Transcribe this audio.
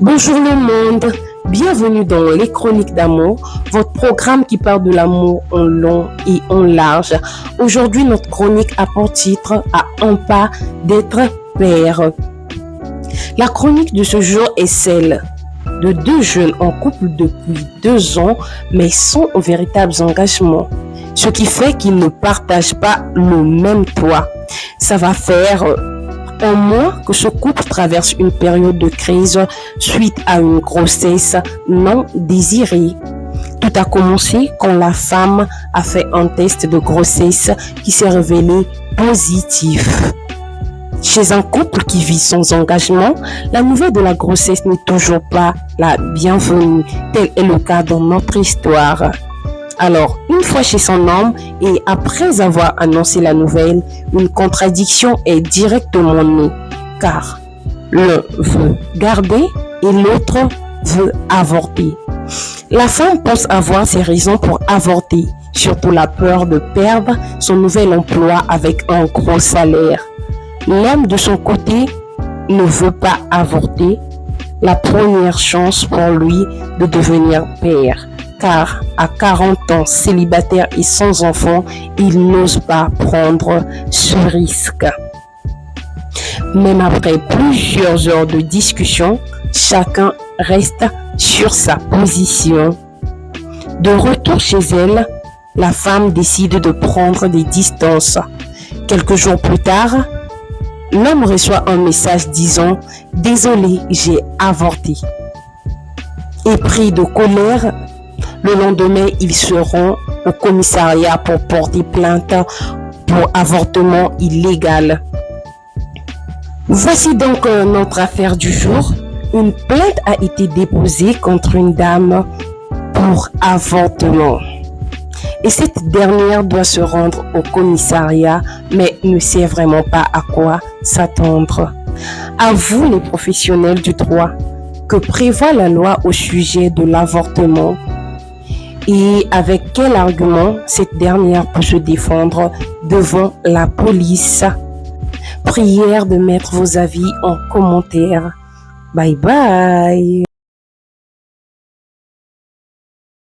Bonjour le monde, bienvenue dans les Chroniques d'amour, votre programme qui parle de l'amour en long et en large. Aujourd'hui, notre chronique a pour titre « À un pas d'être père ». La chronique de ce jour est celle de deux jeunes en couple depuis 2 ans, mais sans véritables engagements. Ce qui fait qu'ils ne partagent pas le même toit. Ça va faire un mois que ce couple traverse une période de crise suite à une grossesse non désirée. Tout a commencé quand la femme a fait un test de grossesse qui s'est révélé positif. Chez un couple qui vit sans engagement, la nouvelle de la grossesse n'est toujours pas la bienvenue. Tel est le cas dans notre histoire. Alors, une fois chez son homme et après avoir annoncé la nouvelle, une contradiction est directement née, car l'un veut garder et l'autre veut avorter. La femme pense avoir ses raisons pour avorter, surtout la peur de perdre son nouvel emploi avec un gros salaire. L'homme de son côté ne veut pas avorter, la première chance pour lui de devenir père. Car à 40 ans, célibataire et sans enfant, il n'ose pas prendre ce risque. Même après plusieurs heures de discussion, chacun reste sur sa position. De retour chez elle, la femme décide de prendre des distances. Quelques jours plus tard, l'homme reçoit un message disant « Désolé, j'ai avorté ». Épris de colère, le lendemain, il se rend au commissariat pour porter plainte pour avortement illégal. Voici donc notre affaire du jour. Une plainte a été déposée contre une dame pour avortement. Et cette dernière doit se rendre au commissariat, mais ne sait vraiment pas à quoi s'attendre. À vous, les professionnels du droit, que prévoit la loi au sujet de l'avortement? Et avec quel argument cette dernière peut se défendre devant la police? Prière de mettre vos avis en commentaire. Bye bye!